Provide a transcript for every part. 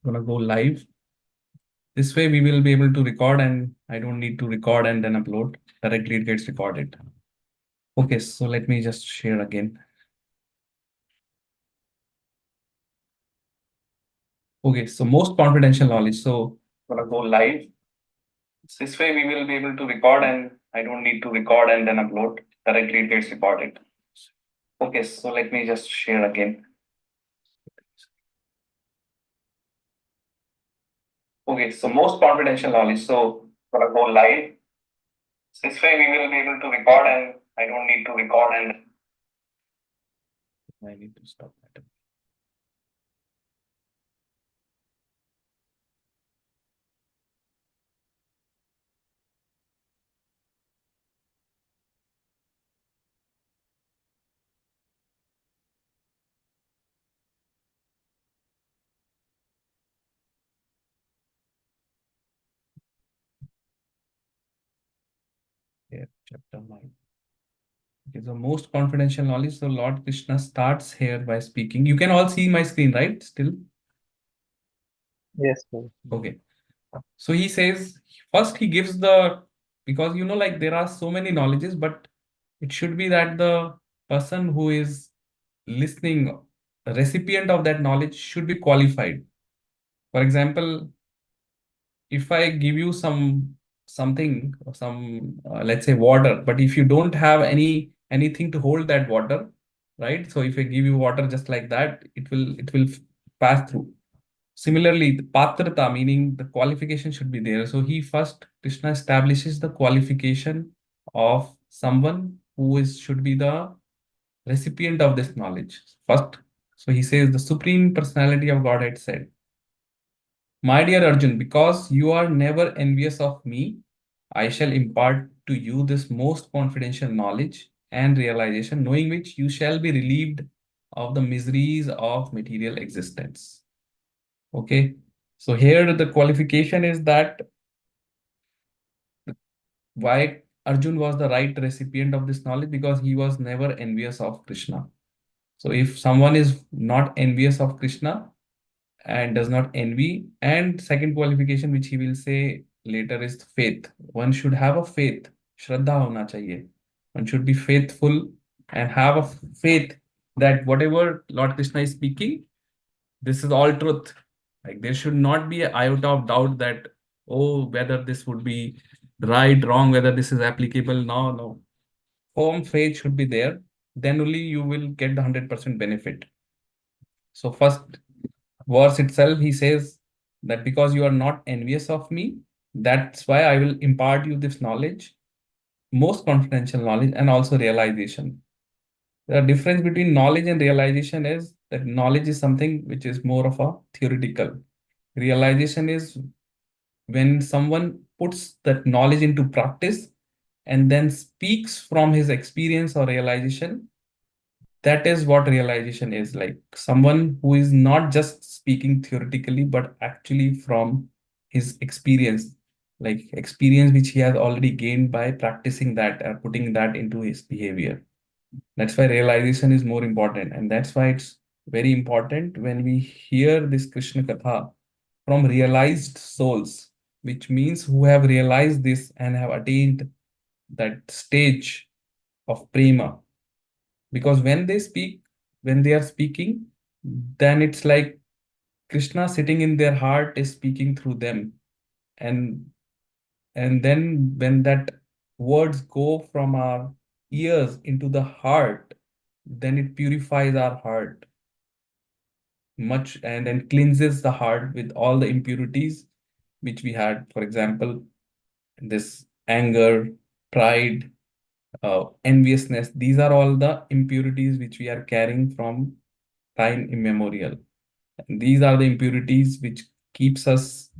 gonna go live. This way we will be able to record and I don't need to record and then upload. Directly it gets recorded. Okay, so let me just share again. Okay, so most confidential knowledge. So gonna go live. This way we will be able to record and I don't need to record and then upload. Directly it gets recorded. Okay, so let me just share again. Okay, so most confidential knowledge. So gonna go live. This way we will be able to record and I don't need to record and I need to stop that. Here, chapter 9. Okay, so most confidential knowledge. So Lord Krishna starts here by speaking. You can all see my screen, right? Still? Yes, sir. Okay. So he says, first he gives the, because like there are so many knowledges, but it should be that the person who is listening, the recipient of that knowledge should be qualified. For example, if I give you something or some let's say water, but if you don't have anything to hold that water, right? So if I give you water just like that, it will pass through. Similarly, the patrata, meaning the qualification should be there. So he first, Krishna establishes the qualification of someone who is should be the recipient of this knowledge. First, so he says the Supreme Personality of Godhead said, my dear Arjun, because you are never envious of me, I shall impart to you this most confidential knowledge and realization, knowing which you shall be relieved of the miseries of material existence. Okay. So here the qualification is that why Arjun was the right recipient of this knowledge, because he was never envious of Krishna. So if someone is not envious of Krishna and does not envy, and second qualification which he will say later is faith. One should have a faith. Shraddha hona chahiye. One should be faithful and have a faith that whatever Lord Krishna is speaking, this is all truth. Like there should not be an iota of doubt that, oh, whether this would be right, wrong, whether this is applicable. No, no. Firm faith should be there. Then only you will get the 100% benefit. So first verse itself, he says that because you are not envious of me, that's why I will impart you this knowledge, most confidential knowledge, and also realization. The difference between knowledge and realization is that knowledge is something which is more of a theoretical. Realization is when someone puts that knowledge into practice and then speaks from his experience or realization. That is what realization is, like someone who is not just speaking theoretically, but actually from his experience, like experience which he has already gained by practicing that or putting that into his behavior. That's why realization is more important. And that's why it's very important when we hear this Krishna Katha from realized souls, which means who have realized this and have attained that stage of prema. Because when they are speaking, then it's like Krishna sitting in their heart is speaking through them. And and then when that words go from our ears into the heart, then it purifies our heart much and then cleanses the heart with all the impurities which we had. For example, this anger, pride, enviousness, these are all the impurities which we are carrying from time immemorial. And these are the impurities which keeps us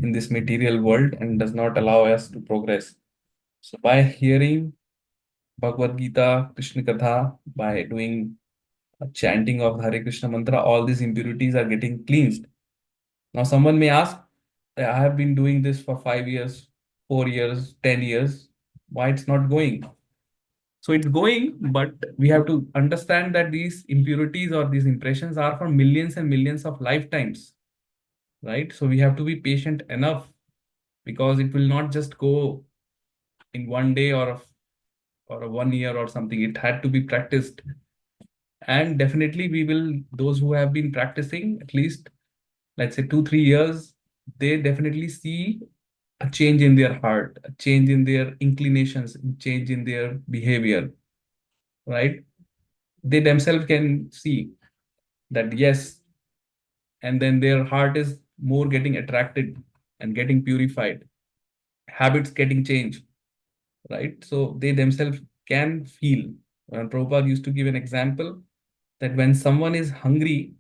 in this material world and does not allow us to progress. So by hearing Bhagavad Gita, Krishna Katha, by doing a chanting of Hare Krishna mantra, all these impurities are getting cleansed. Now someone may ask, I have been doing this for 5 years, 4 years, 10 years. Why it's not going? So it's going, but we have to understand that these impurities or these impressions are for millions and millions of lifetimes. right? So we have to be patient enough, because it will not just go in one day or a 1 year or something. It had to be practiced. And definitely we will, those who have been practicing at least, let's say 2 3 years, they definitely see a change in their heart, a change in their inclinations, change in their behavior, right? They themselves can see that, yes, and then their heart is more getting attracted and getting purified, habits getting changed, right? So they themselves can feel. Prabhupada used to give an example that when someone is hungry,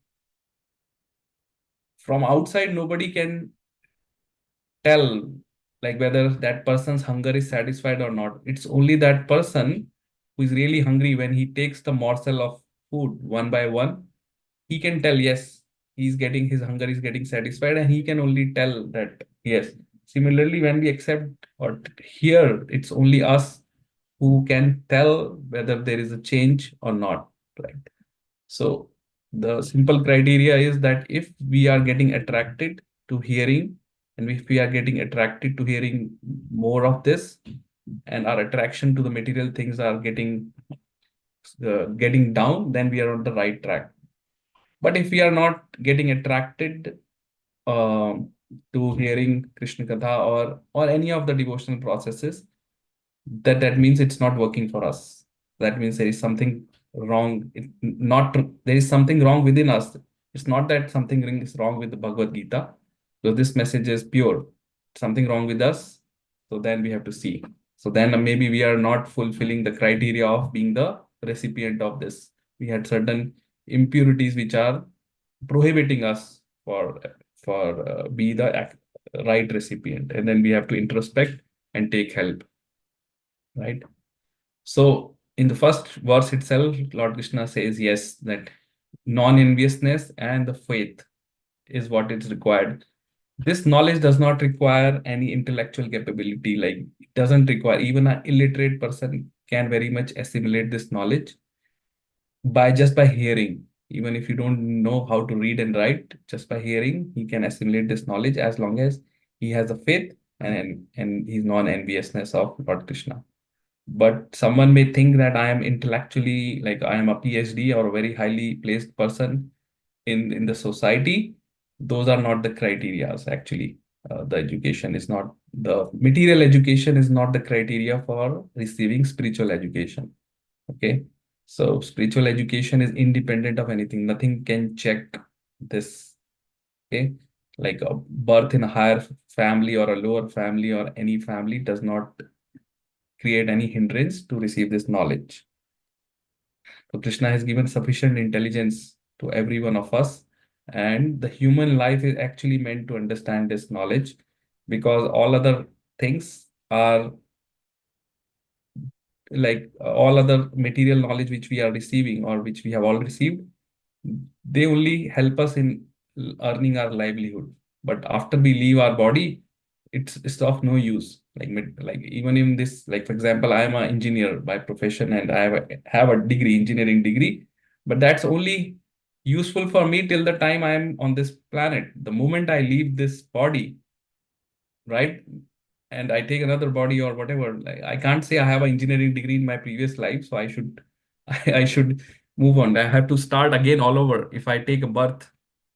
from outside, nobody can tell like whether that person's hunger is satisfied or not. It's only that person who is really hungry, when he takes the morsel of food one by one, he can tell, yes, he's getting, his hunger is getting satisfied, and he can only tell that, yes. Similarly, when we accept or hear, it's only us who can tell whether there is a change or not, right? So the simple criteria is that if we are getting attracted to hearing, and if we are getting attracted to hearing more of this, and our attraction to the material things are getting down, then we are on the right track. But if we are not getting attracted um, to hearing Krishna Katha or any of the devotional processes, that means it's not working for us. That means there is something wrong. Not there is something wrong within us. It's not that something is wrong with the Bhagavad Gita. So this message is pure. Something wrong with us. So then we have to see. So then maybe we are not fulfilling the criteria of being the recipient of this. We had certain impurities which are prohibiting us for be the right recipient, and then we have to introspect and take help, right? So in the first verse itself, Lord Krishna says, yes, that non-enviousness and the faith is what is required. This knowledge does not require any intellectual capability. Like, it doesn't require, even an illiterate person can very much assimilate this knowledge by hearing. Even if you don't know how to read and write, just by hearing, he can assimilate this knowledge, as long as he has a faith and his non-enviousness of Lord Krishna. But someone may think that I am intellectually, like I am a PhD or a very highly placed person in the society. Those are not the criterias, actually. The education is not, the material education is not the criteria for receiving spiritual education. Okay. So spiritual education is independent of anything. Nothing can check this. Okay. Like a birth in a higher family or a lower family or any family does not create any hindrance to receive this knowledge. So Krishna has given sufficient intelligence to every one of us, and the human life is actually meant to understand this knowledge, because all other things are like all other material knowledge which we are receiving or which we have all received, they only help us in earning our livelihood. But after we leave our body, it's of no use. Like even in this, like for example, I am an engineer by profession, and I have a degree, engineering degree, but that's only useful for me till the time I am on this planet. The moment I leave this body, right, and I take another body or whatever, like, I can't say I have an engineering degree in my previous life, so I should I should move on. I have to start again all over. If I take a birth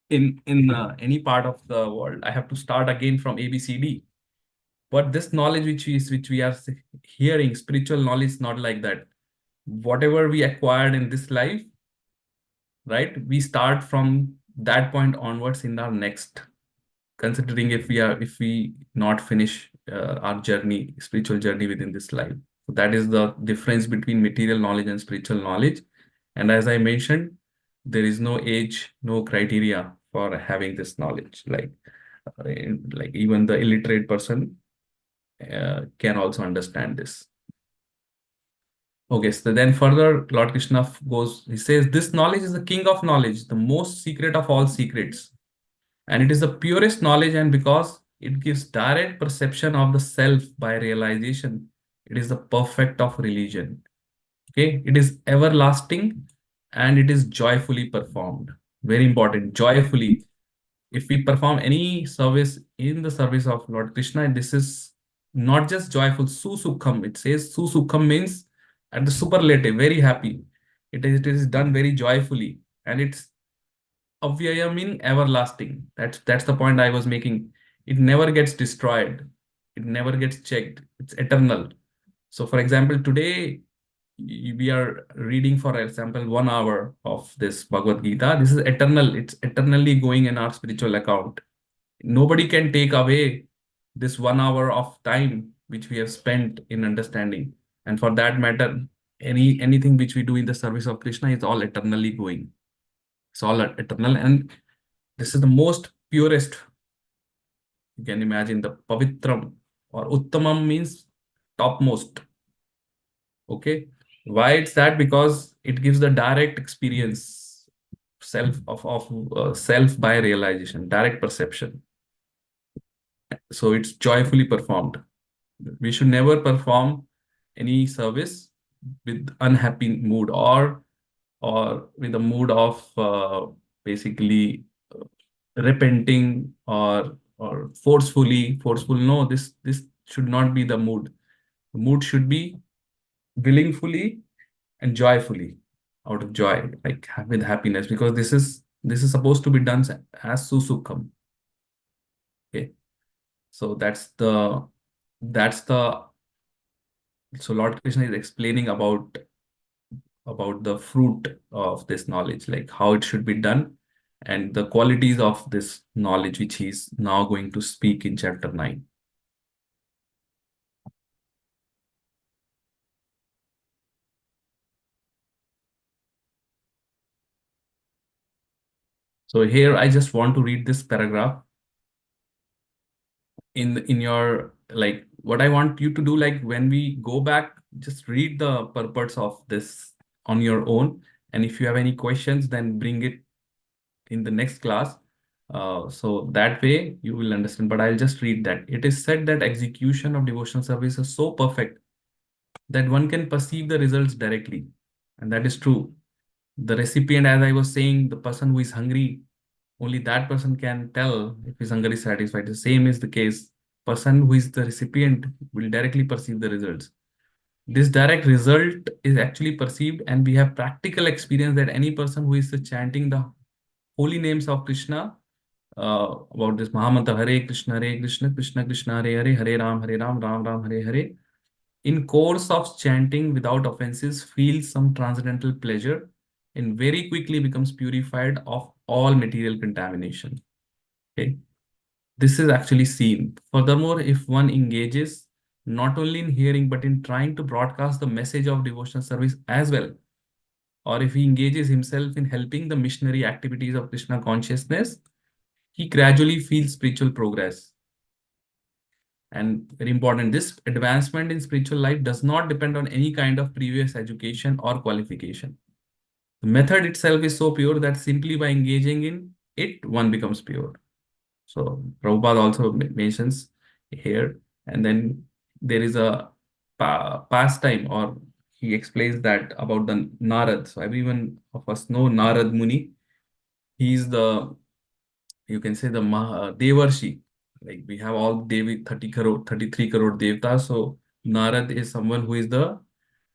in any part of the world, I have to start again from ABCD. But this knowledge which we are hearing, spiritual knowledge, is not like that. Whatever we acquired in this life, right, we start from that point onwards in our next, considering if we not finish our journey, spiritual journey within this life. So that is the difference between material knowledge and spiritual knowledge. And as I mentioned, there is no age, no criteria for having this knowledge. Like even the illiterate person can also understand this. Okay, so then further, Lord Krishna goes, he says, this knowledge is the king of knowledge, the most secret of all secrets. And it is the purest knowledge, and because it gives direct perception of the self by realization, it is the perfect of religion. Okay, it is everlasting and it is joyfully performed. Very important, joyfully. If we perform any service in the service of Lord Krishna, this is not just joyful, susukham. It says susukham means at the superlative, very happy. It is done very joyfully, and it's avyaya mean everlasting. That's the point I was making. It never gets destroyed. It never gets checked. It's eternal. So, for example, today we are reading, for example, 1 hour of this Bhagavad Gita. This is eternal. It's eternally going in our spiritual account. Nobody can take away this 1 hour of time which we have spent in understanding. And for that matter, anything which we do in the service of Krishna is all eternally going. It's all eternal. And this is the most purest. You can imagine the pavitram or uttamam means topmost. Okay. Why it's that? Because it gives the direct experience of self by realization, direct perception. So it's joyfully performed. We should never perform any service with unhappy mood, or with a mood of basically repenting, or forceful. No, this should not be the mood. The mood should be willingly and joyfully, out of joy, like with happiness, because this is supposed to be done as susukham. Okay, so that's the so Lord Krishna is explaining about the fruit of this knowledge, like how it should be done, and the qualities of this knowledge, which he's now going to speak in chapter 9. So here I just want to read this paragraph in your, like, what I want you to do, like when we go back, just read the purpose of this on your own. And if you have any questions, then bring it in the next class. So that way you will understand. But I'll just read that. It is said that execution of devotional service is so perfect that one can perceive the results directly. And that is true. The recipient, as I was saying, the person who is hungry, only that person can tell if his hunger is satisfied. The same is the case. Person who is the recipient will directly perceive the results. This direct result is actually perceived, and we have practical experience that any person who is chanting the holy names of Krishna, about this Mahamantra, Hare Krishna, Krishna Krishna, Hare Hare, Hare Ram, Ram Ram, Hare Hare, in course of chanting without offenses, feels some transcendental pleasure and very quickly becomes purified of all material contamination. Okay, this is actually seen. Furthermore, if one engages not only in hearing but in trying to broadcast the message of devotional service as well, or if he engages himself in helping the missionary activities of Krishna consciousness, he gradually feels spiritual progress. And very important, this advancement in spiritual life does not depend on any kind of previous education or qualification. The method itself is so pure that simply by engaging in it, one becomes pure. So Prabhupada also mentions here, and then there is a pastime, or he explains that about the Narad. So everyone of us know Narad Muni. He is the, you can say, the Devarshi. Like we have all Devi 30 crore, 33 crore Devtas. So Narad is someone who is the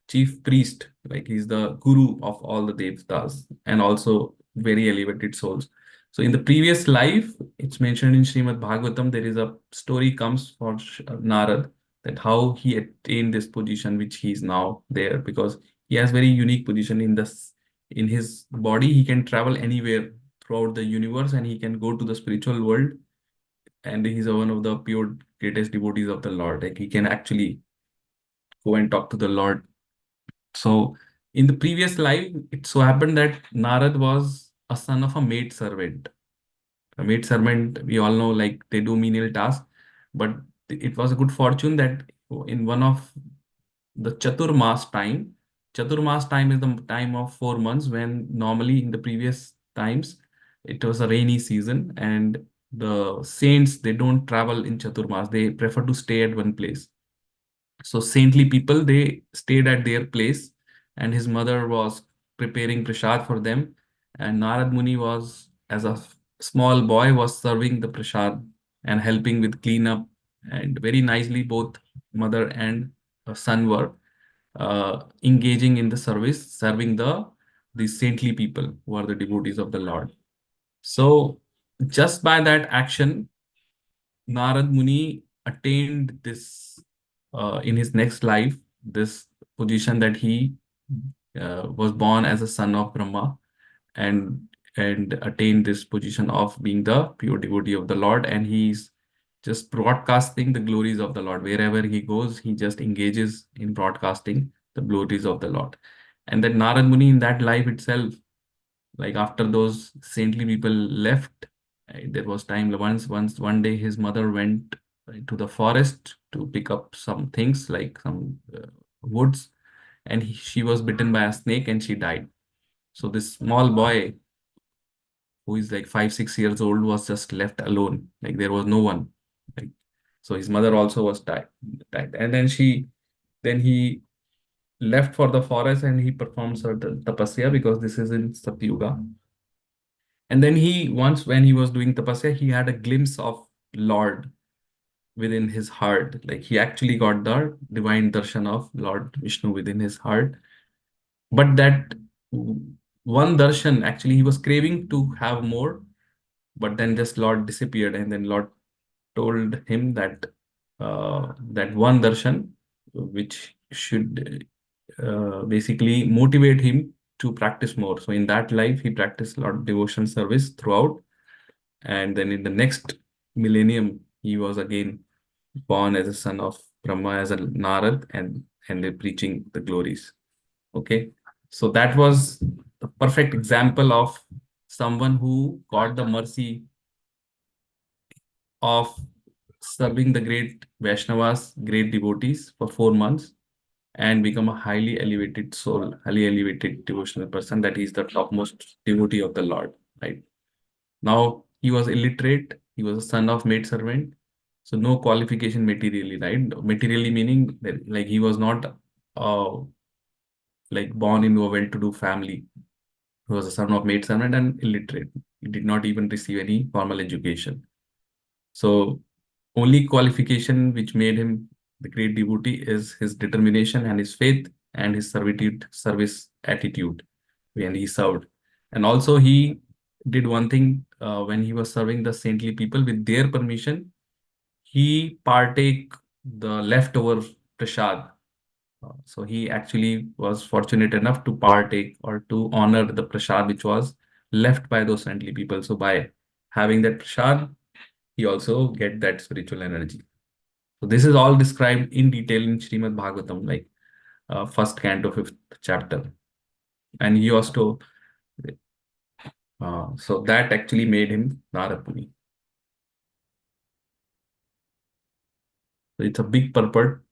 chief priest, like he's the guru of all the Devtas, and also very elevated souls. So in the previous life, it's mentioned in Srimad Bhagavatam, there is a story comes for Narad, that how he attained this position which he is now there, because he has very unique position in this, in his body. He can travel anywhere throughout the universe, and he can go to the spiritual world, and he's one of the pure greatest devotees of the Lord. Like he can actually go and talk to the Lord. So in the previous life, it so happened that Narad was a son of a maid servant. A maid servant, we all know, like they do menial tasks, but it was a good fortune that in one of the Chaturmas time is the time of 4 months, when normally in the previous times it was a rainy season, and the saints, they don't travel in Chaturmas, they prefer to stay at one place. So saintly people, they stayed at their place, and his mother was preparing prasad for them. And Narad Muni was, as a small boy was serving the prasad and helping with cleanup, and very nicely both mother and son were engaging in the service, serving the saintly people who are the devotees of the Lord. So just by that action, Narad Muni attained this in his next life, this position that he was born as a son of Brahma, and attained this position of being the pure devotee of the Lord. And he's just broadcasting the glories of the Lord. Wherever he goes, he just engages in broadcasting the glories of the Lord. And that Narad Muni in that life itself, like after those saintly people left, there was time once one day his mother went to the forest to pick up some things like some woods, and she was bitten by a snake and she died. So this small boy who is like 5 6 years old was just left alone, like there was no one, like, so his mother also was died. And then then he left for the forest and he performed certain tapasya, because this is in Satyuga. And then he once, when he was doing tapasya, he had a glimpse of Lord within his heart. Like he actually got the divine darshan of Lord Vishnu within his heart. But that one darshan, actually, he was craving to have more, but then just Lord disappeared, and then Lord told him that that one darshan, which should basically motivate him to practice more. So in that life, he practiced a lot of devotion service throughout, and then in the next millennium, he was again born as a son of Brahma, as a Narad, and they're preaching the glories. Okay, so that was the perfect example of someone who got the mercy of serving the great Vaishnavas, great devotees for 4 months, and become a highly elevated soul, highly elevated devotional person, that is the topmost devotee of the Lord, right? Now, he was illiterate, he was a son of maid servant, so no qualification materially, right? Materially meaning that like he was not uh, like born into a well-to-do family. He was a son of maid servant and illiterate. He did not even receive any formal education. So only qualification which made him the great devotee is his determination and his faith and his servitude, service attitude when he served. And also he did one thing when he was serving the saintly people with their permission, he partake the leftover prasad. So he actually was fortunate enough to partake or to honor the prasad which was left by those saintly people. So by having that prasad, he also get that spiritual energy. So this is all described in detail in Srimad Bhagavatam, like first canto, fifth chapter. And he also, so that actually made him Narapuni. So it's a big purport.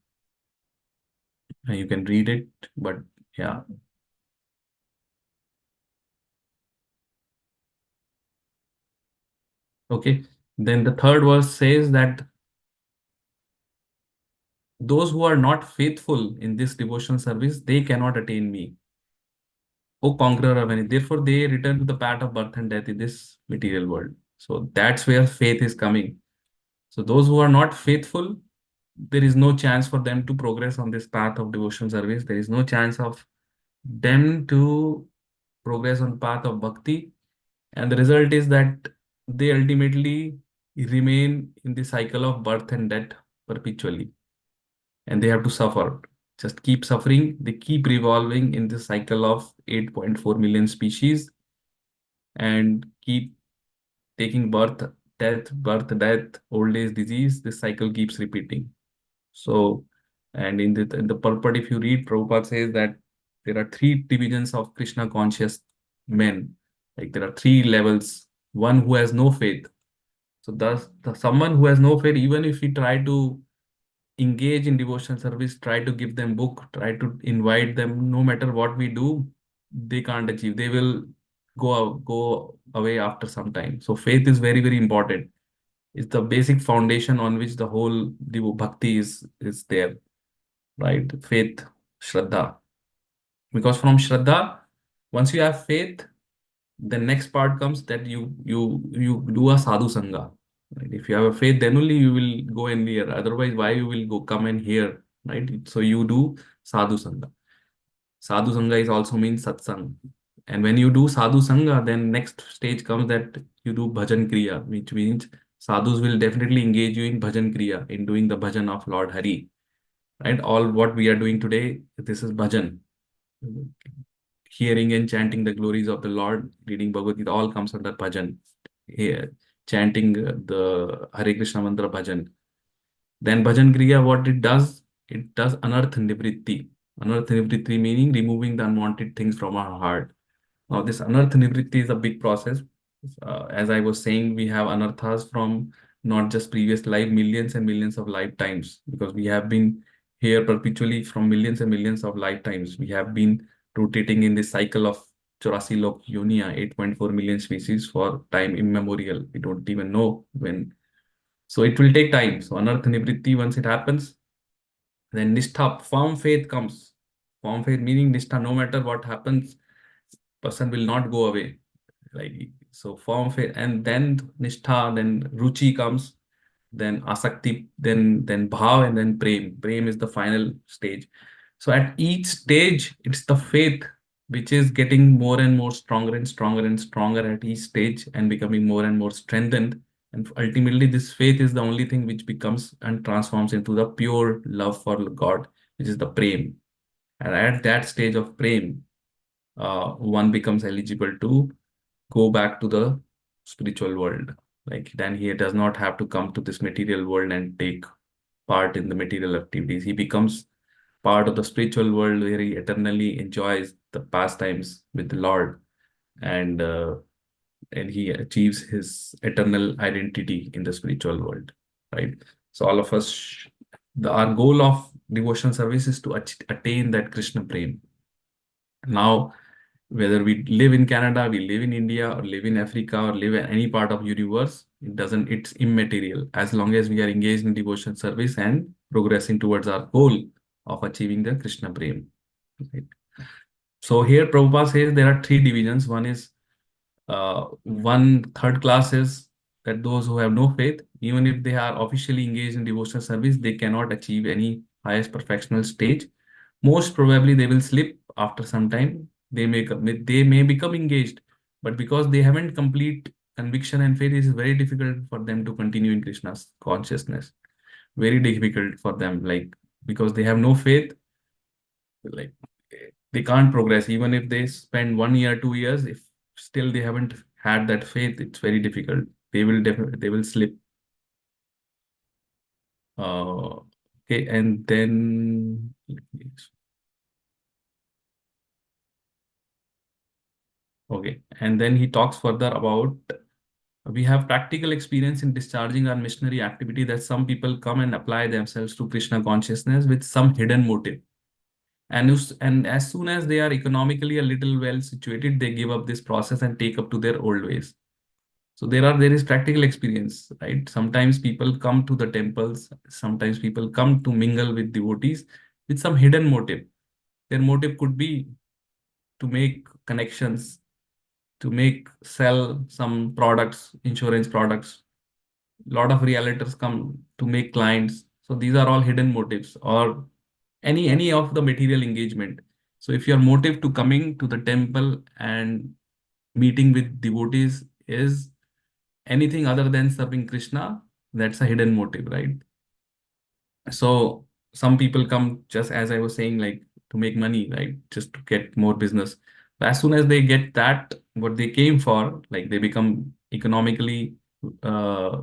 You can read it, but yeah. Okay. Then the third verse says that those who are not faithful in this devotional service, they cannot attain me. O conqueror of any. Therefore, they return to the path of birth and death in this material world. So that's where faith is coming. So those who are not faithful, there is no chance for them to progress on this path of devotional service. There is no chance of them to progress on path of bhakti. And the result is that they ultimately remain in the cycle of birth and death perpetually. And they have to suffer. Just keep suffering. They keep revolving in the cycle of 8.4 million species and keep taking birth, death, old age, disease. This cycle keeps repeating. So, and in the purport, if you read, Prabhupada says that there are three divisions of Krishna conscious men. Like there are three levels. One who has no faith. So thus, someone who has no faith, even if he try to engage in devotional service, try to give them book, try to invite them, no matter what we do, they can't achieve. They will go away after some time. So faith is very, very important. It's the basic foundation on which the whole bhakti is there, right? Faith, Shraddha. Because from Shraddha, once you have faith, The next part comes that you do a sadhu sangha. Right? If you have a faith, then only you will go and hear. Otherwise, why you will go come and hear, right? So you do sadhu sangha. Sadhu sangha is also means satsang. And when you do sadhu sangha, then next stage comes that you do bhajan kriya, which means sadhus will definitely engage you in bhajan kriya, in doing the bhajan of Lord Hari. Right? All what we are doing today, this is bhajan. Hearing and chanting the glories of the Lord, reading Bhagavad Gita, all comes under bhajan. Here, chanting the Hare Krishna mantra bhajan. Then bhajan kriya, what it does anarth nivritti. Anarth nivritti meaning removing the unwanted things from our heart. Now, this anarth nivritti is a big process. As I was saying, we have anarthas from not just previous life, millions and millions of lifetimes, because we have been here perpetually from millions and millions of lifetimes. We have been rotating in this cycle of 84 lok yunia, 8.4 million species for time immemorial. We don't even know when. So it will take time. So anarth nivritti, once it happens, then nishtha, firm faith comes. Firm faith meaning nishtha, no matter what happens, person will not go away. Like so, form faith, and then nishtha, then ruchi comes, then asakti, then bhav, and then prem. Prem is the final stage. So at each stage, it's the faith which is getting more and more stronger and stronger and stronger at each stage and becoming more and more strengthened. And ultimately, this faith is the only thing which becomes and transforms into the pure love for God, which is the prem. And at that stage of prem, one becomes eligible to go back to the spiritual world. Like then he does not have to come to this material world and take part in the material activities. He becomes part of the spiritual world where he eternally enjoys the pastimes with the Lord, and uh, and he achieves his eternal identity in the spiritual world. Right. So all of us, our goal of devotional service is to attain that Krishna prem. Now, whether we live in Canada, we live in India, or live in Africa, or live in any part of universe, it's immaterial as long as we are engaged in devotion service and progressing towards our goal of achieving the Krishna Prem. Right? So here Prabhupada says there are three divisions. One is one third class is that those who have no faith, even if they are officially engaged in devotional service, they cannot achieve any highest perfectional stage. Most probably they will slip after some time. They may become engaged, but because they haven't complete conviction and faith, it is very difficult for them to continue in Krishna's consciousness. Very difficult for them, like because they have no faith, like they can't progress. Even if they spend 1 year, 2 years, if still they haven't had that faith, it's very difficult. They will slip. Okay, and then okay, and then he talks further about we have practical experience in discharging our missionary activity that some people come and apply themselves to Krishna consciousness with some hidden motive. And as soon as they are economically a little well situated, they give up this process and take up to their old ways. So there is practical experience, right? Sometimes people come to the temples, sometimes people come to mingle with devotees with some hidden motive. Their motive could be to make connections, to make sell some products, insurance products. A lot of realtors come to make clients. So these are all hidden motives or any of the material engagement. So if your motive to coming to the temple and meeting with devotees is anything other than serving Krishna, that's a hidden motive, right? So some people come just as I was saying, like to make money, right? Just to get more business. But as soon as they get that, what they came for, like they become economically uh,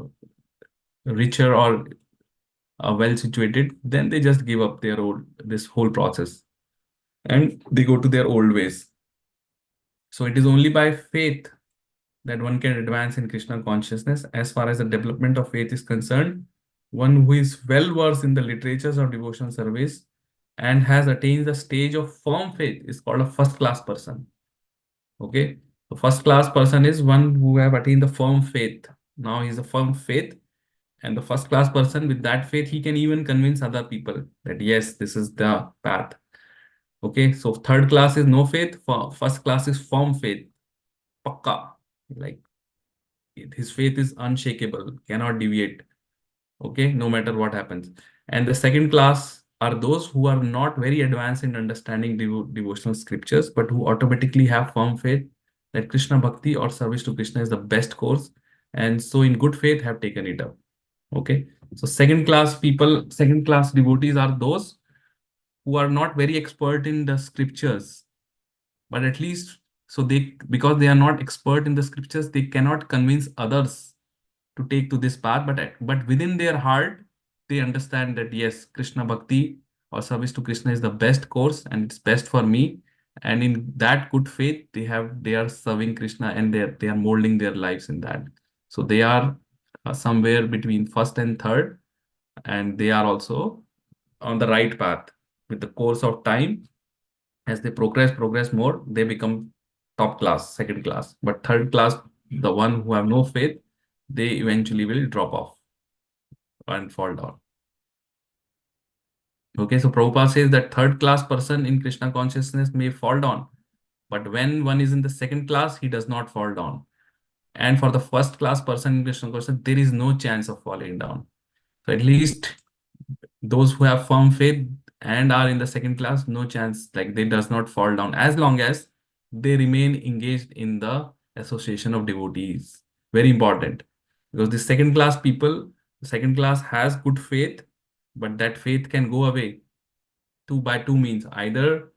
richer or well situated, then they just give up their old this whole process and they go to their old ways. So it is only by faith that one can advance in Krishna consciousness. As far as the development of faith is concerned, one who is well versed in the literatures of devotional service and has attained the stage of firm faith is called a first class person. Okay. The first class person is one who have attained the firm faith. Now he's a firm faith. And the first class person with that faith, he can even convince other people that yes, this is the path. Okay. So third class is no faith. First class is firm faith. pakka, like his faith is unshakable, cannot deviate. Okay, no matter what happens. And the second class are those who are not very advanced in understanding devotional scriptures, but who automatically have firm faith that Krishna Bhakti or service to Krishna is the best course, and so in good faith have taken it up. Okay, so second class people, second class devotees are those who are not very expert in the scriptures, but at least, so they, because they are not expert in the scriptures, they cannot convince others to take to this path, but within their heart they understand that yes, Krishna Bhakti or service to Krishna is the best course and it's best for me. And in that good faith they are serving Krishna, and they are molding their lives in that. So they are somewhere between first and third, and they are also on the right path. With the course of time, as they progress more, they become top class, second class. But third class, the one who have no faith, they eventually will drop off and fall down. Okay, so Prabhupada says that third class person in Krishna consciousness may fall down, but when one is in the second class, he does not fall down. And for the first class person in Krishna consciousness, there is no chance of falling down. So at least those who have firm faith and are in the second class, no chance, like they does not fall down as long as they remain engaged in the association of devotees. Very important, because the second class people, the second class has good faith, but that faith can go away by two means. Either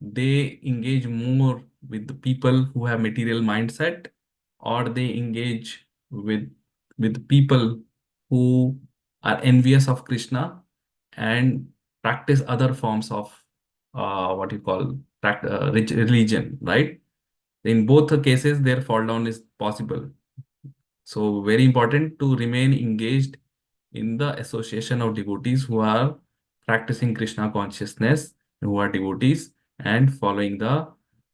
they engage more with the people who have material mindset, or they engage with people who are envious of Krishna and practice other forms of what you call religion, right? In both the cases, their fall down is possible. So very important to remain engaged in the association of devotees who are practicing Krishna consciousness, who are devotees and following the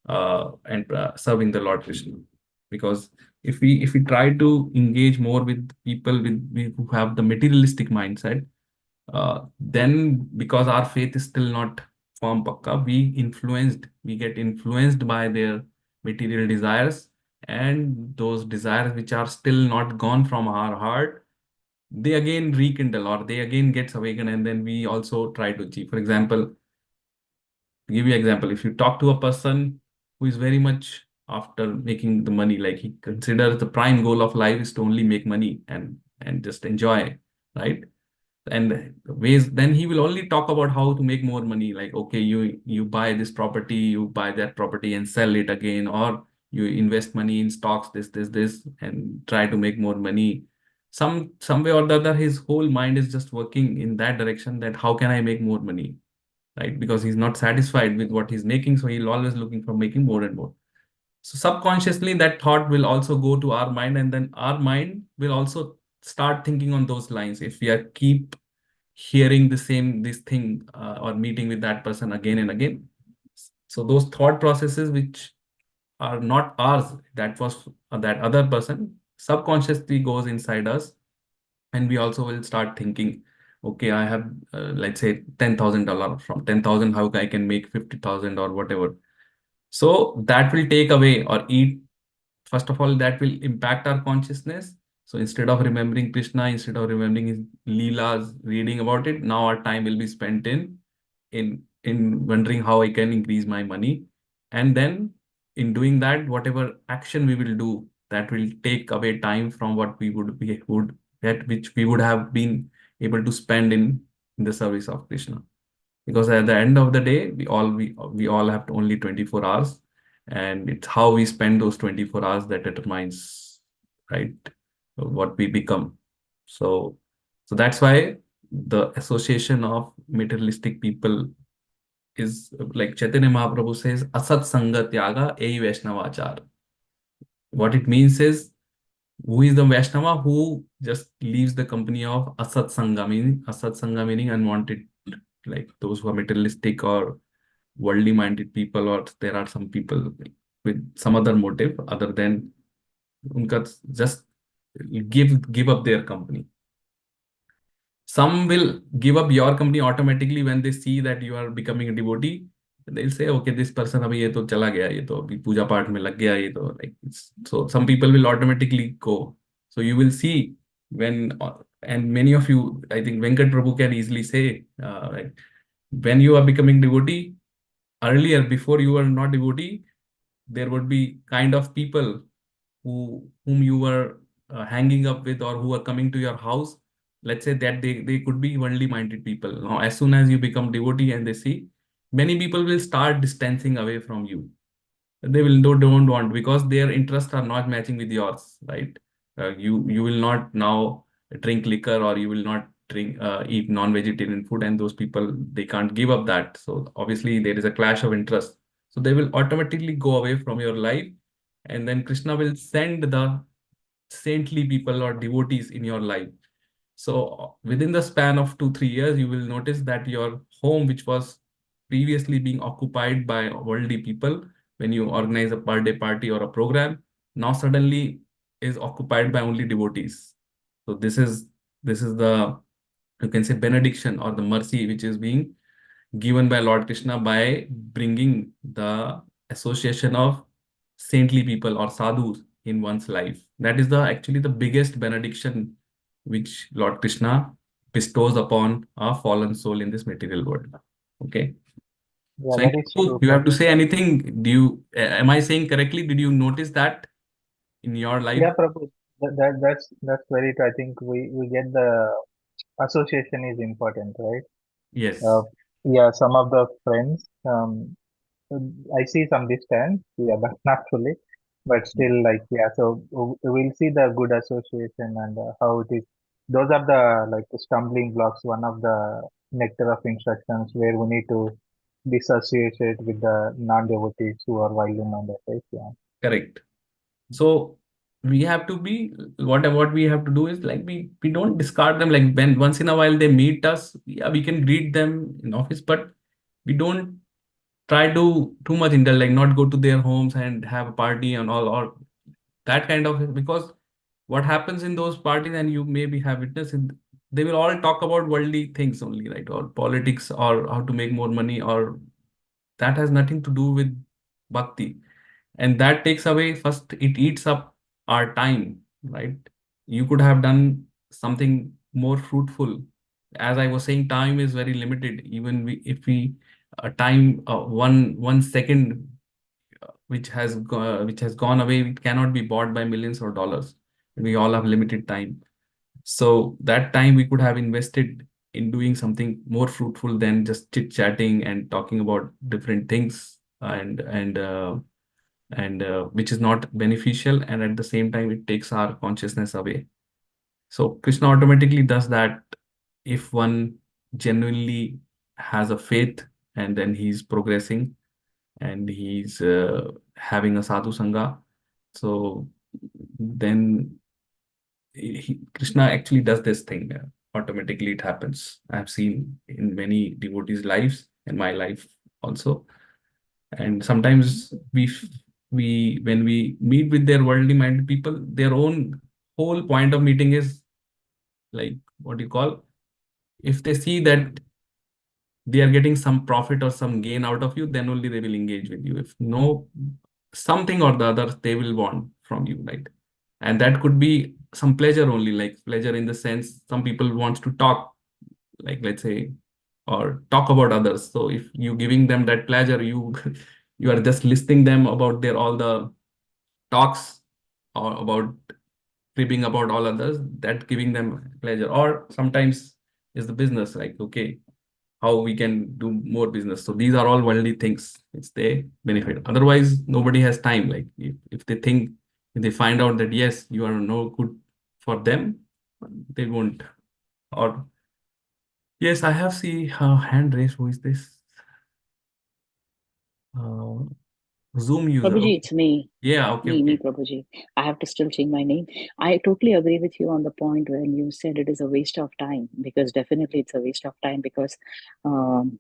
and serving the Lord Krishna. Because if we try to engage more with people who have the materialistic mindset, then because our faith is still not firm pakka, we get influenced by their material desires, and those desires which are still not gone from our heart, they again rekindle or they again gets awakened, and then we also try to achieve. For example, to give you an example, if you talk to a person who is very much after making the money, like he considers the prime goal of life is to only make money and just enjoy, right? And ways, then he will only talk about how to make more money, like okay, you buy this property, you buy that property and sell it again, or you invest money in stocks, this and try to make more money. Some way or the other, his whole mind is just working in that direction, that how can I make more money, right? Because he's not satisfied with what he's making, so he'll always looking for making more and more. So subconsciously that thought will also go to our mind, and then our mind will also start thinking on those lines if we are keep hearing this thing, or meeting with that person again and again. So those thought processes which are not ours, that was that other person, subconsciously goes inside us, and we also will start thinking, okay, I have let's say $10,000. From 10,000, how I can make 50,000 or whatever. So that will take away or eat. First of all, that will impact our consciousness. So instead of remembering Krishna, instead of remembering his leelas, reading about it, now our time will be spent in wondering how I can increase my money. And then in doing that, whatever action we will do, that will take away time from what we would that which we would have been able to spend in the service of Krishna. Because at the end of the day, we all have only 24 hours, and it's how we spend those 24 hours that determines, right, what we become. So so that's why the association of materialistic people is, like Chaitanya Mahaprabhu says, asat sanga tyaga ei vaishnavachar. What it means is, who is the Vaishnava who just leaves the company of asat sanga, meaning unwanted, like those who are materialistic or worldly minded people, or there are some people with some other motive other than unka, just give up their company. Some will give up your company automatically when they see that you are becoming a devotee, They'll say, okay, this person अभी ये तो चला गया, ये तो अभी पूजा पाठ में लग गया, ये तो like so some people will automatically go. So you will see when and many of you, I think Venkat Prabhu can easily say, like when you are becoming devotee, earlier before you were not devotee, there would be kind of people whom you were hanging up with or who are coming to your house. Let's say that they could be worldly minded people. Now as soon as you become devotee and they see, many people will start distancing away from you. They will don't want, because their interests are not matching with yours, right? You will not now drink liquor, or you will not drink eat non-vegetarian food, and those people, they can't give up that. So obviously there is a clash of interest. So they will automatically go away from your life, and then Krishna will send the saintly people or devotees in your life. So within the span of 2 3 years, you will notice that your home, which was previously being occupied by worldly people, when you organize a birthday party or a program, now suddenly is occupied by only devotees. So this is the, you can say, benediction or the mercy which is being given by Lord Krishna by bringing the association of saintly people or sadhus in one's life. That is the actually the biggest benediction which Lord Krishna bestows upon a fallen soul in this material world. Okay. Yeah, So that is true, you have to Prabhu. say anything. Do you am I saying correctly? Did you notice that in your life? Yeah, Prabhu. That's very true. I think we get the association is important, right? Uh, Yes, yeah, some of the friends, I see some distance, yeah, but not fully, but still, like, yeah. So we'll see the good association and how it is. Those are the like stumbling blocks. One of the nectar of instructions where we need to dissociate it with the non-devotees who are wildly minded, right? Yeah. correct. So we have to be, what we have to do is, like, we don't discard them. Like when once in a while they meet us, yeah, we can greet them in office, but we don't try to too much indulge, like not go to their homes and have a party and all, or that kind of, because what happens in those parties, and you maybe have witnessed it, they will all talk about worldly things only, right? Or politics, or how to make more money, or that has nothing to do with bhakti. And that takes away, first it eats up our time, right? You could have done something more fruitful. As I was saying, time is very limited. Even if we time, one second which has gone away, it cannot be bought by millions of dollars. We all have limited time. So that time we could have invested in doing something more fruitful than just chit chatting and talking about different things, and which is not beneficial, and at the same time it takes our consciousness away. So Krishna automatically does that if one genuinely has a faith, and then he's progressing, and he's having a sadhu sangha. So then Krishna actually does this thing. Automatically, it happens. I've seen in many devotees' lives, in my life also. And sometimes we when we meet with their worldly minded people, their own whole point of meeting is, like, what do you call? If they see that they are getting some profit or some gain out of you, then only they will engage with you. If no, something or the other they will want from you, right? And that could be some pleasure only, like pleasure in the sense some people wants to talk, like, let's say, or talk about others. So if you giving them that pleasure, you you are just listing them about their all the talks, or about cribbing about all others, that giving them pleasure. Or sometimes is the business, like, okay, how we can do more business. So these are all worldly things which they benefit. Otherwise, nobody has time. Like if they think, if they find out that yes, you are no good for them, they won't. Or yes, I have see hand raised. Who is this? Uh, Zoom user. Prabhuji, Okay. it's me. Yeah. Okay. Me, Okay. Prabhuji. I have to still change my name. I totally agree with you on the point when you said it is a waste of time, because definitely it's a waste of time, because um,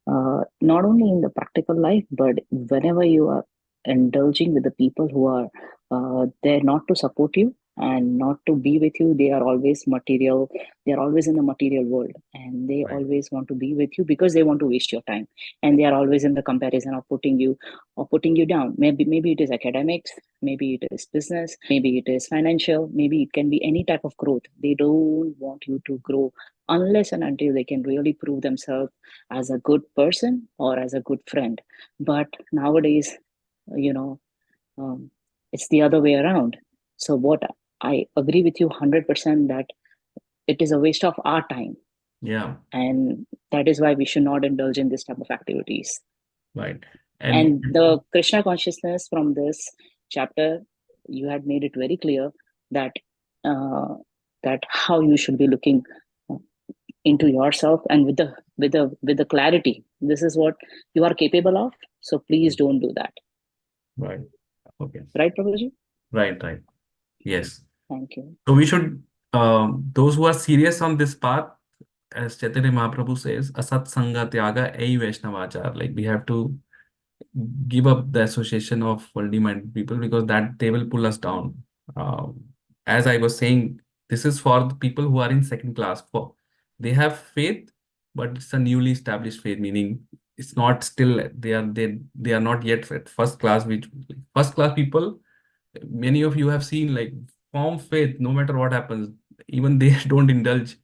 not only in the practical life, but whenever you are indulging with the people who are there not to support you, and not to be with you. They are always material. They are always in the material world, and they Right. always want to be with you because they want to waste your time, and they are always in the comparison of putting you down. Maybe it is academics, maybe it is business, maybe it is financial, maybe it can be any type of growth. They don't want you to grow unless and until they can really prove themselves as a good person or as a good friend. But nowadays, you know, um, it's the other way around. So what I agree with you 100% that it is a waste of our time, Yeah. and that is why we should not indulge in this type of activities. Right. And And the Krishna consciousness from this chapter, you had made it very clear that uh, that how you should be looking into yourself, and with the clarity. This is what you are capable of. So please don't do that. right. Okay. Right, Prabhuji? Right. Right. Yes. Thank you. So we should, those who are serious on this path, as Chaitanya Mahaprabhu says, asat sanga tyaga ei Vaishnavachar. Like we have to give up the association of worldly minded people because that they will pull us down. Um, as I was saying, this is for the people who are in second class. For they have faith, but it's a newly established faith, meaning it's not still they are not yet at first class. Which first class people, many of you have seen like form faith no matter what happens. Even they don't indulge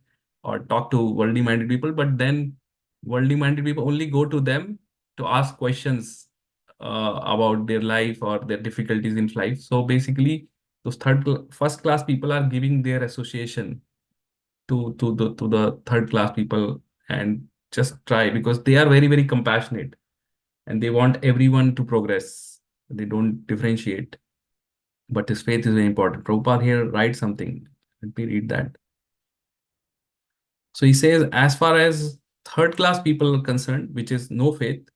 or talk to worldly minded people, but then worldly minded people only go to them to ask questions about their life or their difficulties in life. So basically, those first class people are giving their association to the third class people and just try because they are very, very compassionate and they want everyone to progress. They don't differentiate. But his faith is very important. Prabhupada here writes something. Let me read that. So he says, as far as third class people are concerned, which is no faith,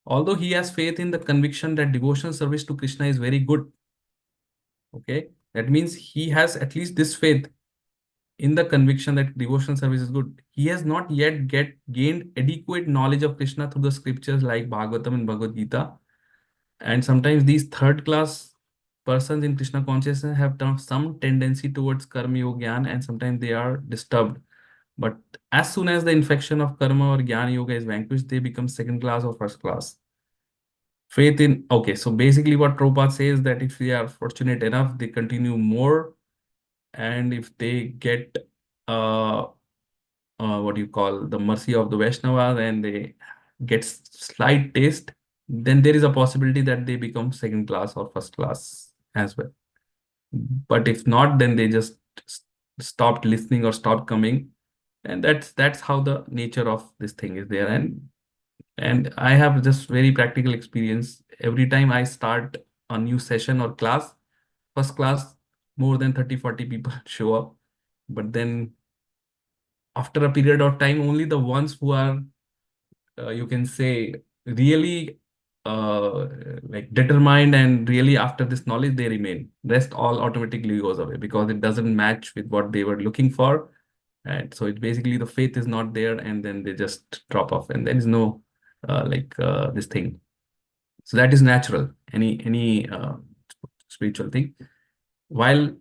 although he has faith in the conviction that devotional service to Krishna is very good, okay, that means he has at least this faith in the conviction that devotional service is good. He has not yet gained adequate knowledge of Krishna through the scriptures like Bhagavatam and Bhagavad Gita. And sometimes these third class persons in Krishna consciousness have some tendency towards karma yoga gyan, and sometimes they are disturbed. But as soon as the infection of karma or jnana yoga is vanquished, they become second class or first class. Faith in, okay, so basically what Prabhupada says that if they are fortunate enough, they continue more. And if they get uh, what do you call the mercy of the Vaishnavas and they get slight taste, then there is a possibility that they become second class or first class as well. But if not, then they just stopped listening or stopped coming, and that's how the nature of this thing is there. And I have just very practical experience. Every time I start a new session or class, first class, more than 30-40 people show up. But then after a period of time, only the ones who are, you can say, really like determined and really after this knowledge, they remain. Rest all automatically goes away because it doesn't match with what they were looking for. And so it basically the faith is not there, and then they just drop off, and there is no this thing. So that is natural. Any spiritual thing. While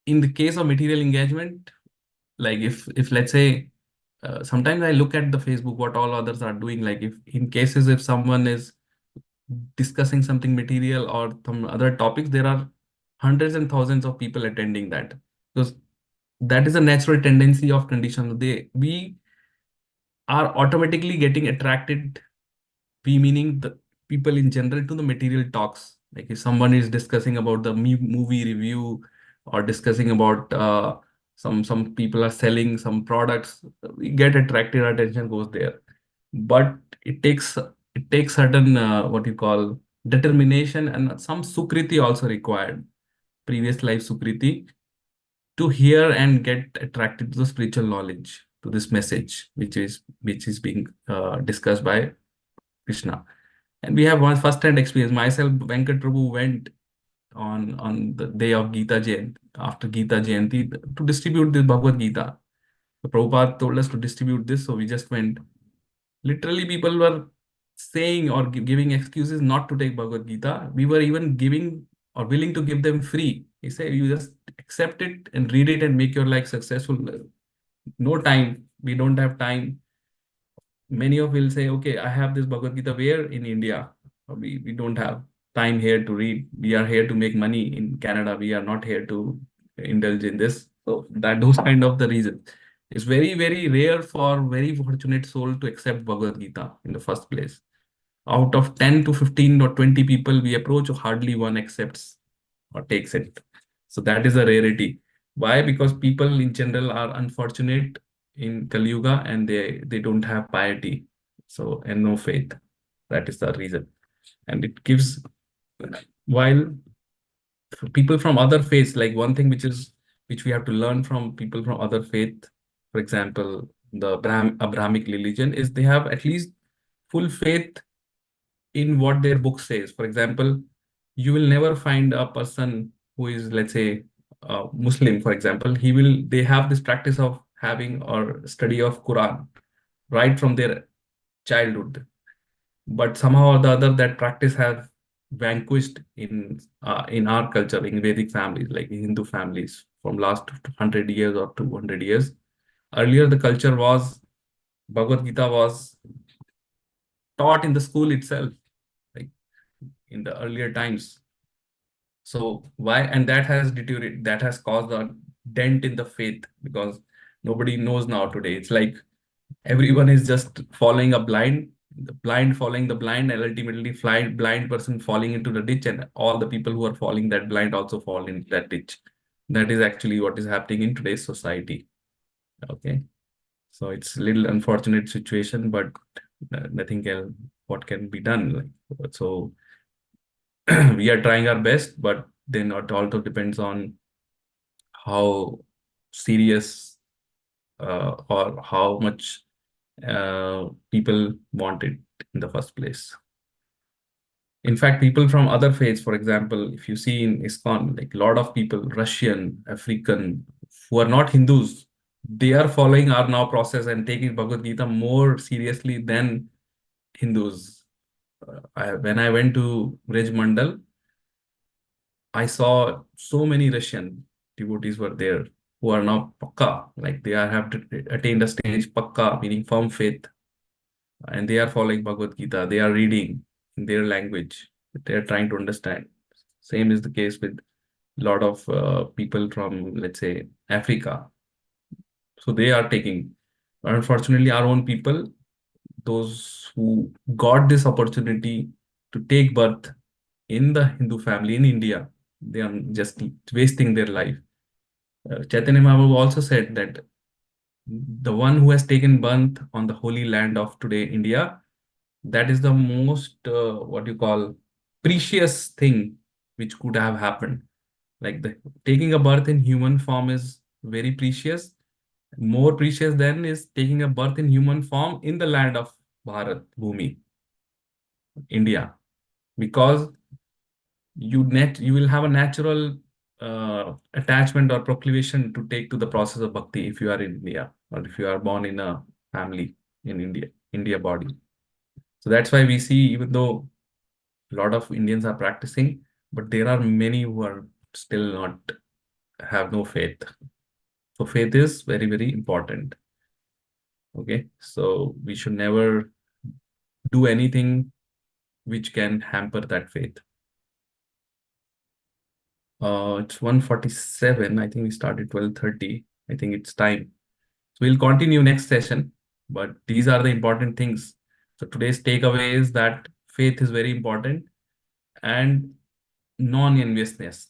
in the case of material engagement, like if let's say sometimes I look at the Facebook what all others are doing. Like if in cases if someone is discussing something material or some other topics, there are hundreds and thousands of people attending that because that is a natural tendency of condition. We are automatically getting attracted, we meaning the people in general, to the material talks. Like if someone is discussing about the movie review or discussing about some people are selling some products, we get attracted, our attention goes there. But it takes certain what you call determination and some sukriti also required, previous life sukriti, to hear and get attracted to the spiritual knowledge, to this message which is being discussed by Krishna. And we have one first-hand experience. Myself, Venkat Prabhu went on the day of Gita Jayanti, after Gita Jayanti, to distribute this Bhagavad Gita. So Prabhupada told us to distribute this, so we just went. Literally, people were saying or giving excuses not to take Bhagavad Gita. We were even giving or willing to give them free. He said, you just accept it and read it and make your life successful. No time. We don't have time. Many of will say, okay, I have this Bhagavad Gita where in India. We don't have time here to read. We are here to make money in Canada. We are not here to indulge in this. So that those kind of the reasons. It's very, very rare for very fortunate soul to accept Bhagavad Gita in the first place. Out of 10 to 15 or 20 people we approach, hardly one accepts or takes it. So that is a rarity. Why? Because people in general are unfortunate in Kali Yuga and they don't have piety. So, and no faith. That is the reason. And it gives, while people from other faiths, like one thing which we have to learn from people from other faith, for example, the Abrahamic religion, is they have at least full faith in what their book says. For example, you will never find a person who is, let's say, Muslim, for example. They have this practice of having or study of Quran right from their childhood. But somehow or the other, that practice has vanquished in our culture, in Vedic families, like in Hindu families, from last 100 years or 200 years. Earlier, the culture was Bhagavad Gita was taught in the school itself, like in the earlier times. So why? And that has deteriorated, that has caused a dent in the faith because nobody knows now today. It's like everyone is just following a blind, the blind following the blind, and ultimately blind person falling into the ditch, and all the people who are following that blind also fall in that ditch. That is actually what is happening in today's society. Okay. So it's a little unfortunate situation, but nothing else what can be done. Like, so we are trying our best, but then it also depends on how serious or how much people want it in the first place. In fact, people from other faiths, for example, if you see in ISKCON, like a lot of people, Russian, African, who are not Hindus, they are following our now process and taking Bhagavad Gita more seriously than Hindus. When I went to Brij Mandal, I saw so many Russian devotees were there who are now pakka, like they are have attained a stage pakka, meaning firm faith, and they are following Bhagavad Gita. They are reading in their language. They are trying to understand. Same is the case with a lot of people from, let's say, Africa. So they are taking. Unfortunately, our own people, those who got this opportunity to take birth in the Hindu family in India, they are just wasting their life. Chaitanya Mahaprabhu also said that the one who has taken birth on the holy land of today, India, that is the most, what you call, precious thing which could have happened. Like the taking a birth in human form is very precious. More precious than is taking a birth in human form in the land of Bharat, Bhumi, India, because you will have a natural attachment or proclivation to take to the process of bhakti if you are in India or if you are born in a family in India body. So that's why we see, even though a lot of Indians are practicing, but there are many who are still not have no faith. So faith is very, very important. Okay, so we should never do anything which can hamper that faith. It's 1:47. I think we started 12:30. I think it's time. So we'll continue next session, but these are the important things. So today's takeaway is that faith is very important and non-enviousness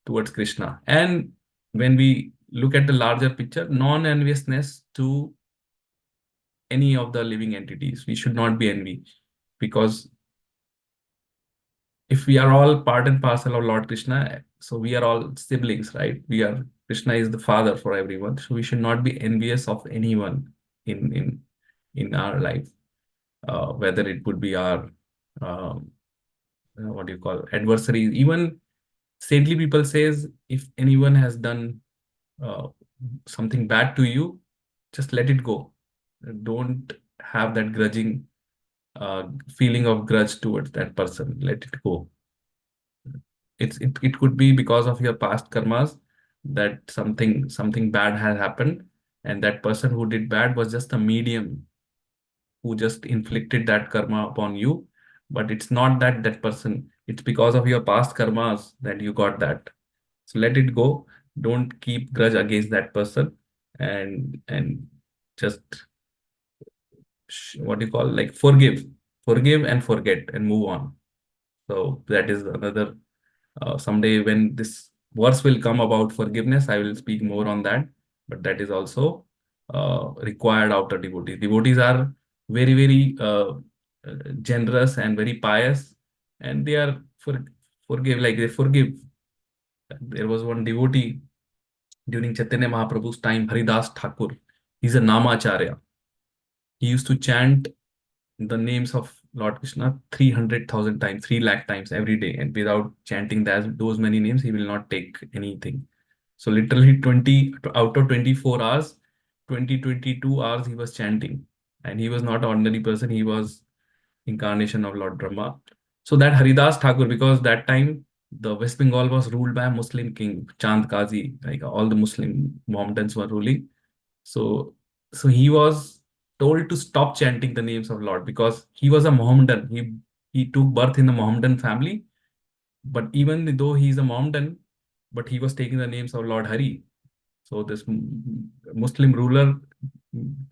towards Krishna. And when we look at the larger picture, non-enviousness to any of the living entities. We should not be envy, because if we are all part and parcel of Lord Krishna, so we are all siblings, right? Krishna is the father for everyone. So we should not be envious of anyone in our life, whether it would be our um, what do you call, adversaries. Even saintly people says, if anyone has done uh, something bad to you, just let it go. Don't have that grudging feeling of grudge towards that person. Let it go. it could be because of your past karmas that something bad has happened, and that person who did bad was just a medium who just inflicted that karma upon you. But it's not that that person, it's because of your past karmas that you got that. So let it go. Don't keep grudge against that person, and just what do you call, like, forgive and forget and move on. So that is another, someday when this verse will come about forgiveness, I will speak more on that. But that is also required after devotees. Devotees are very generous and very pious, and they are forgive, like they forgive. There was one devotee during Chaitanya Mahaprabhu's time, Haridas Thakur. He's a Namacharya. He used to chant the names of Lord Krishna 300,000 times, 3 lakh times every day. And without chanting those many names, he will not take anything. So literally 20 out of 24 hours, 22 hours he was chanting. And he was not an ordinary person, he was incarnation of Lord Brahma. So that Haridas Thakur, because that time the West Bengal was ruled by a Muslim king, Chand Kazi, like all the Muslim Mohammedans were ruling. So, so he was told to stop chanting the names of Lord because he was a Mohammedan. He took birth in a Mohammedan family, but even though he is a Mohammedan, but he was taking the names of Lord Hari. So this Muslim ruler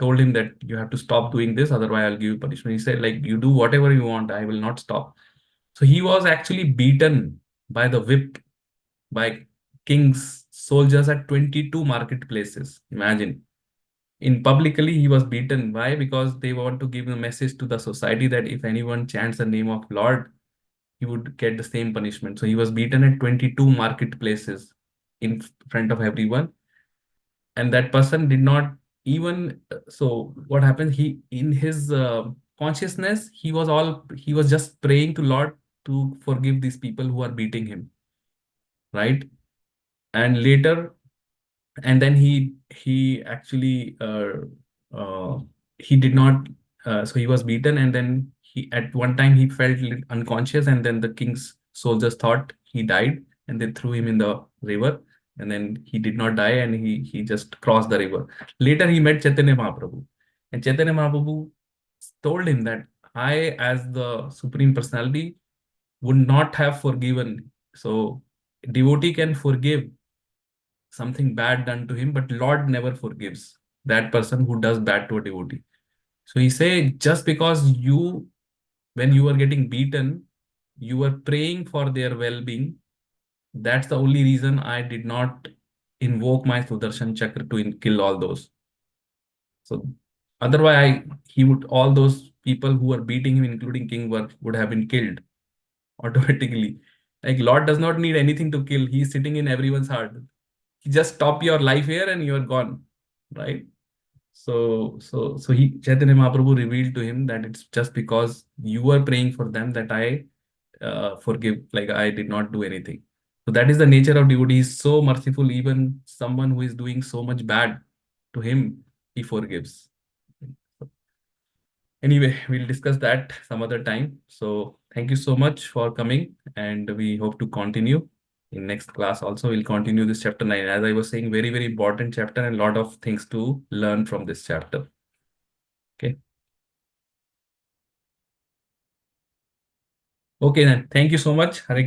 told him that you have to stop doing this, otherwise I'll give you punishment. He said, like, you do whatever you want, I will not stop. So he was actually beaten by the whip by king's soldiers at 22 marketplaces. Imagine. In publicly he was beaten. Why? Because they want to give a message to the society that if anyone chants the name of Lord, he would get the same punishment. So he was beaten at 22 marketplaces in front of everyone, and that person did not even, so what happened, he in his consciousness, he was just praying to Lord to forgive these people who are beating him, right? And later, and then he actually he did not, so he was beaten, and then he at one time he felt unconscious, and then the king's soldiers thought he died, and they threw him in the river, and then he did not die, and he just crossed the river. Later he met Chaitanya Mahaprabhu, and Chaitanya Mahaprabhu told him that I, as the supreme personality, would not have forgiven. So devotee can forgive something bad done to him, but Lord never forgives that person who does bad to a devotee. So he say, just because you, when you were getting beaten, you were praying for their well-being. That's the only reason I did not invoke my Sudarshan Chakra to kill all those. So otherwise, he would, all those people who were beating him, including King, would have been killed automatically. Like Lord does not need anything to kill. He's sitting in everyone's heart. He just stop your life here and you're gone, right? So he, Chaitanya Mahaprabhu revealed to him that it's just because you were praying for them that I forgive, like I did not do anything. So that is the nature of devotee. He is so merciful, even someone who is doing so much bad to him, he forgives. Anyway, we'll discuss that some other time. So thank you so much for coming, and we hope to continue in next class. Also, we'll continue this chapter 9. As I was saying, very important chapter and a lot of things to learn from this chapter. Okay. Okay then. Thank you so much. Hare